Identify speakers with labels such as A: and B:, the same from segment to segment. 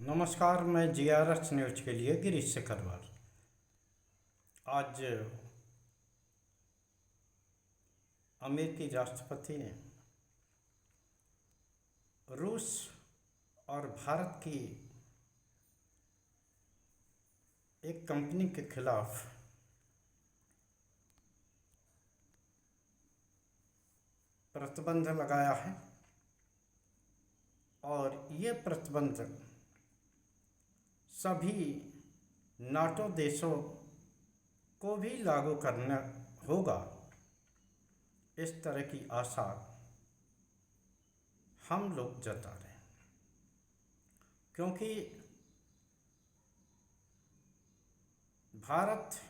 A: नमस्कार। मैं GRS news के लिए गिरीश शेखरवार। आज अमेरिकी राष्ट्रपति ने रूस और भारत की एक कंपनी के खिलाफ प्रतिबंध लगाया है और ये प्रतिबंध सभी नाटो देशों को भी लागू करना होगा। इस तरह की आशा हम लोग जता रहे हैं, क्योंकि भारत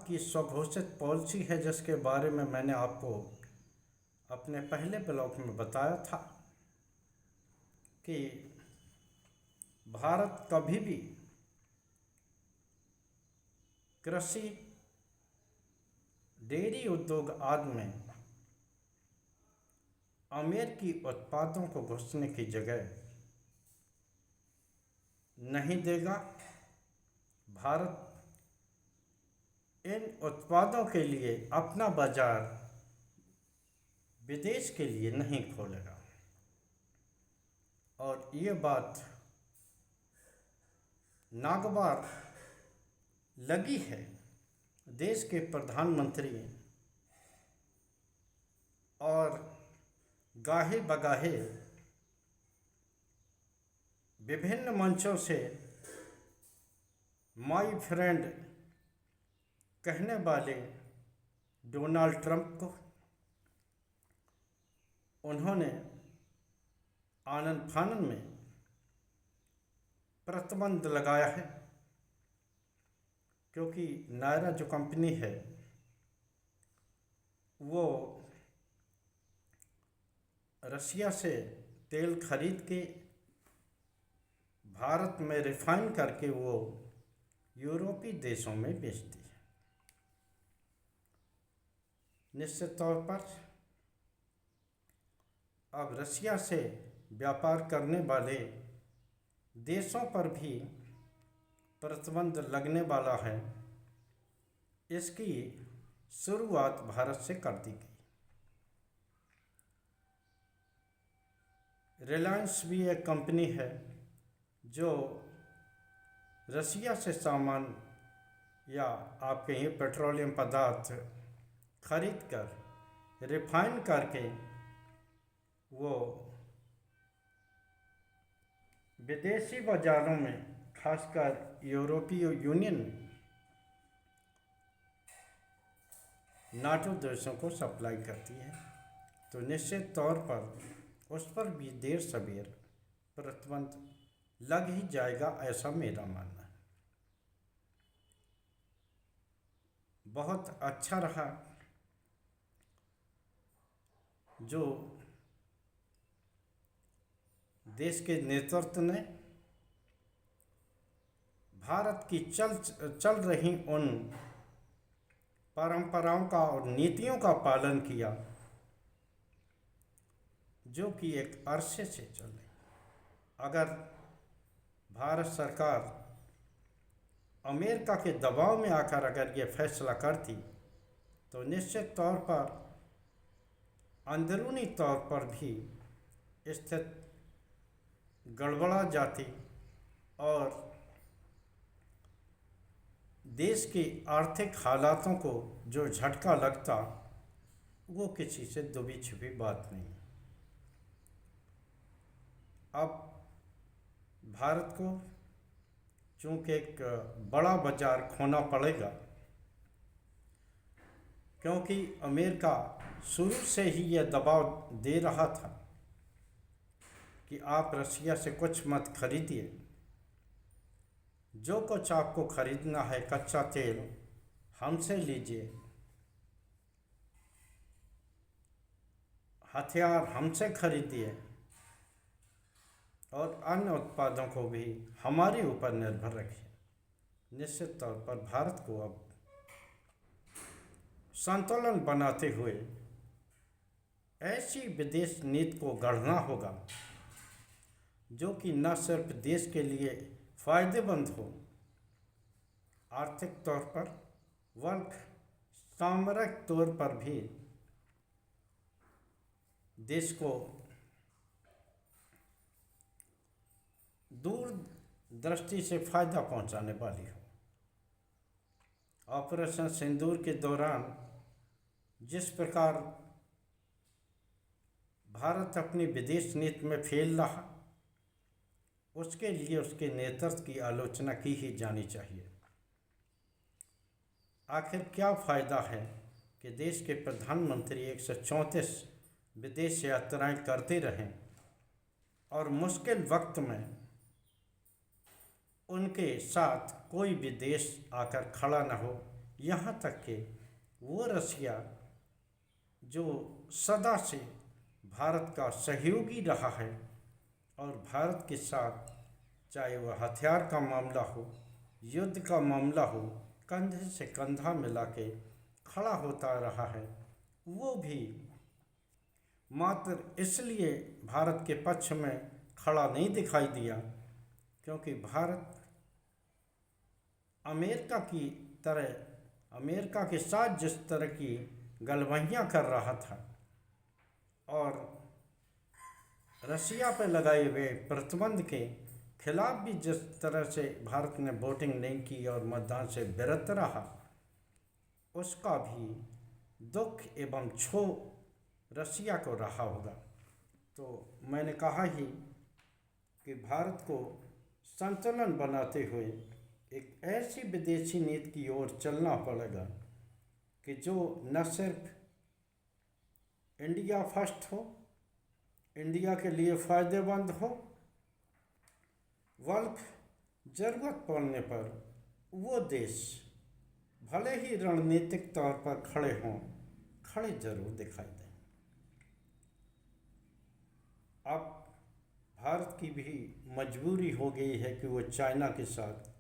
A: की स्वघोषित पॉलिसी है, जिसके बारे में मैंने आपको अपने पहले ब्लॉग में बताया था कि भारत कभी भी कृषि, डेयरी उद्योग आदि में अमेरिकी उत्पादों को घुसने की जगह नहीं देगा। भारत इन उत्पादों के लिए अपना बाजार विदेश के लिए नहीं खोलेगा। और ये बात नागवार लगी है देश के प्रधानमंत्री और गाहे बगाहे विभिन्न मंचों से माय फ्रेंड कहने वाले डोनाल्ड ट्रंप को उन्होंने आनन फानन में प्रतिबंध लगाया है, क्योंकि नायरा जो कंपनी है वो रशिया से तेल खरीद के भारत में रिफाइन करके वो यूरोपीय देशों में बेचती है। निश्चित तौर पर अब रशिया से व्यापार करने वाले देशों पर भी प्रतिबंध लगने वाला है। इसकी शुरुआत भारत से कर दी गई। रिलायंस भी एक कंपनी है जो रशिया से सामान या आप कहिए पेट्रोलियम पदार्थ खरीद कर रिफाइन करके वो विदेशी बाजारों में, खासकर यूरोपीय यूनियन नाटो देशों को सप्लाई करती है। तो निश्चित तौर पर उस पर भी देर सबेर प्रतिबंध लग ही जाएगा, ऐसा मेरा मानना है। बहुत अच्छा रहा जो देश के नेतृत्व ने भारत की चल रही उन परंपराओं का और नीतियों का पालन किया जो कि एक अरसे से चल रही। अगर भारत सरकार अमेरिका के दबाव में आकर अगर ये फैसला करती तो निश्चित तौर पर अंदरूनी तौर पर भी स्थिति गड़बड़ा जाती और देश की आर्थिक हालातों को जो झटका लगता वो किसी से दुबी छिपी बात नहीं। अब भारत को चूँकि एक बड़ा बाजार खोना पड़ेगा, क्योंकि अमेरिका शुरू से ही यह दबाव दे रहा था कि आप रशिया से कुछ मत खरीदिए, जो कुछ आपको खरीदना है कच्चा तेल हमसे लीजिए, हथियार हमसे खरीदिए और अन्य उत्पादों को भी हमारे ऊपर निर्भर रखिए। निश्चित तौर पर भारत को अब संतुलन बनाते हुए ऐसी विदेश नीति को गढ़ना होगा जो कि न सिर्फ देश के लिए फायदेमंद हो आर्थिक तौर पर बल्कि सामरिक तौर पर भी देश को दूर दृष्टि से फायदा पहुंचाने वाली हो। ऑपरेशन सिंदूर के दौरान जिस प्रकार भारत अपनी विदेश नीति में फेल रहा, उसके लिए उसके नेतृत्व की आलोचना की ही जानी चाहिए। आखिर क्या फ़ायदा है कि देश के प्रधानमंत्री 134 विदेश यात्राएं करते रहें और मुश्किल वक्त में उनके साथ कोई भी देश आकर खड़ा न हो। यहाँ तक कि वो रसिया जो सदा से भारत का सहयोगी रहा है और भारत के साथ चाहे वह हथियार का मामला हो, युद्ध का मामला हो, कंधे से कंधा मिला के खड़ा होता रहा है, वो भी मात्र इसलिए भारत के पक्ष में खड़ा नहीं दिखाई दिया क्योंकि भारत अमेरिका की तरह, अमेरिका के साथ जिस तरह की गलवहियाँ कर रहा था और रसिया पर लगाए हुए प्रतिबंध के खिलाफ भी जिस तरह से भारत ने वोटिंग नहीं की और मतदान से विरत रहा, उसका भी दुख एवं क्षोभ रसिया को रहा होगा। तो मैंने कहा ही कि भारत को संतुलन बनाते हुए एक ऐसी विदेशी नीति की ओर चलना पड़ेगा कि जो न सिर्फ इंडिया फर्स्ट हो, इंडिया के लिए फ़ायदेमंद हो, बल्कि ज़रूरत पड़ने पर वो देश भले ही रणनीतिक तौर पर खड़े हों, खड़े जरूर दिखाई दें। अब भारत की भी मजबूरी हो गई है कि वो चाइना के साथ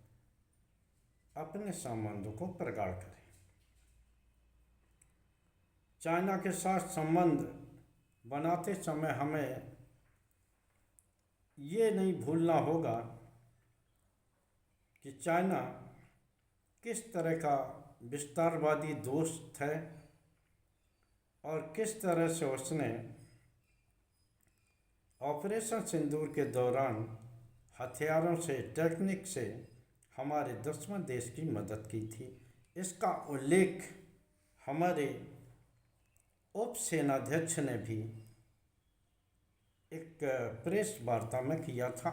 A: अपने संबंधों को प्रगाढ़ करें। चाइना के साथ संबंध बनाते समय हमें ये नहीं भूलना होगा कि चाइना किस तरह का विस्तारवादी दोस्त है और किस तरह से उसने ऑपरेशन सिंदूर के दौरान हथियारों से, टेक्निक से हमारे दुश्मन देश की मदद की थी। इसका उल्लेख हमारे उप सेनाध्यक्ष ने भी एक प्रेस वार्ता में किया था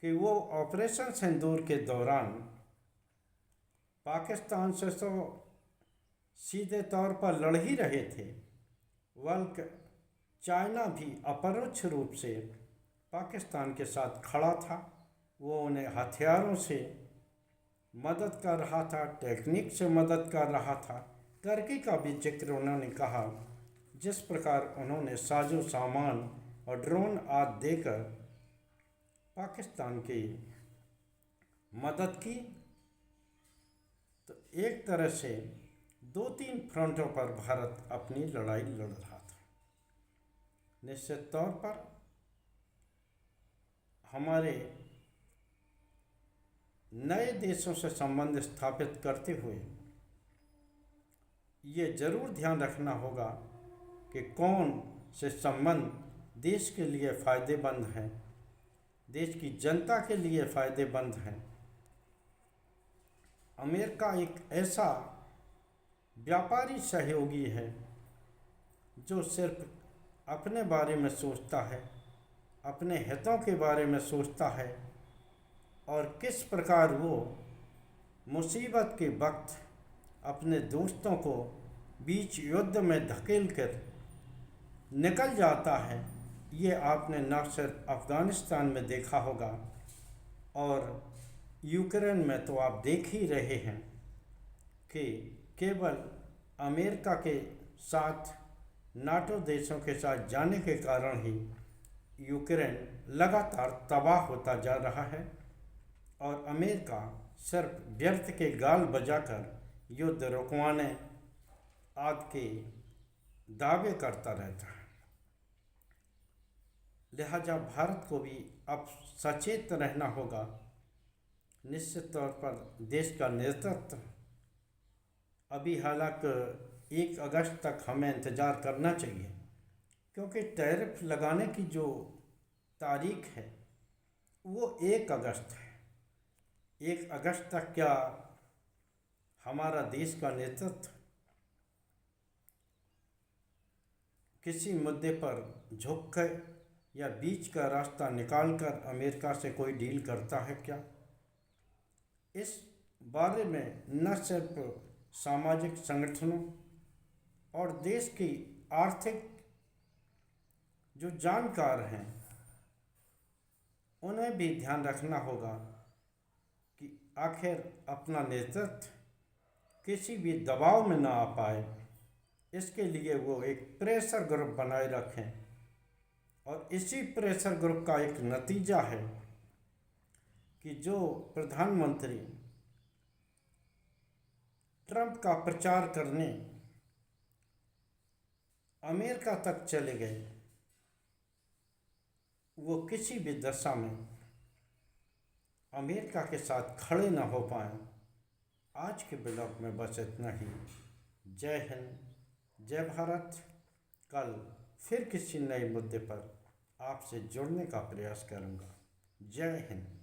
A: कि वो ऑपरेशन सिंदूर के दौरान पाकिस्तान से तो सीधे तौर पर लड़ ही रहे थे, बल्कि चाइना भी अपरोक्ष रूप से पाकिस्तान के साथ खड़ा था। वो उन्हें हथियारों से मदद कर रहा था, टेक्निक से मदद कर रहा था। टर्की का भी जिक्र उन्होंने कहा, जिस प्रकार उन्होंने साजो सामान और ड्रोन आदि देकर पाकिस्तान की मदद की। तो एक तरह से 2-3 फ्रंटों पर भारत अपनी लड़ाई लड़ रहा था। निश्चित तौर पर हमारे नए देशों से संबंध स्थापित करते हुए ये जरूर ध्यान रखना होगा कि कौन से संबंध देश के लिए फ़ायदेमंद हैं, देश की जनता के लिए फ़ायदेमंद हैं। अमेरिका एक ऐसा व्यापारी सहयोगी है जो सिर्फ अपने बारे में सोचता है, अपने हितों के बारे में सोचता है और किस प्रकार वो मुसीबत के वक्त अपने दोस्तों को बीच युद्ध में धकेल कर निकल जाता है। ये आपने न सिर्फ अफ़गानिस्तान में देखा होगा और यूक्रेन में तो आप देख ही रहे हैं कि केवल अमेरिका के साथ, नाटो देशों के साथ जाने के कारण ही यूक्रेन लगातार तबाह होता जा रहा है और अमेरिका सिर्फ व्यर्थ के गाल बजाकर युद्ध रुकवाने आदि के दावे करता रहता है। लिहाजा भारत को भी अब सचेत रहना होगा। निश्चित तौर पर देश का नेतृत्व अभी हालांकि 1 अगस्त तक हमें इंतज़ार करना चाहिए, क्योंकि टैरिफ लगाने की जो तारीख है वो 1 अगस्त है। 1 अगस्त तक क्या हमारा देश का नेतृत्व किसी मुद्दे पर झुक कर या बीच का रास्ता निकालकर अमेरिका से कोई डील करता है क्या? इस बारे में न सिर्फ सामाजिक संगठनों और देश की आर्थिक जो जानकार हैं उन्हें भी ध्यान रखना होगा कि आखिर अपना नेतृत्व किसी भी दबाव में ना आ पाए। इसके लिए वो एक प्रेशर ग्रुप बनाए रखें, और इसी प्रेशर ग्रुप का एक नतीजा है कि जो प्रधानमंत्री ट्रंप का प्रचार करने अमेरिका तक चले गए, वो किसी भी दशा में अमेरिका के साथ खड़े न हो पाए। आज के ब्लॉग में बस इतना ही। जय हिंद, जय भारत। कल फिर किसी नए मुद्दे पर आपसे जुड़ने का प्रयास करूँगा। जय हिंद।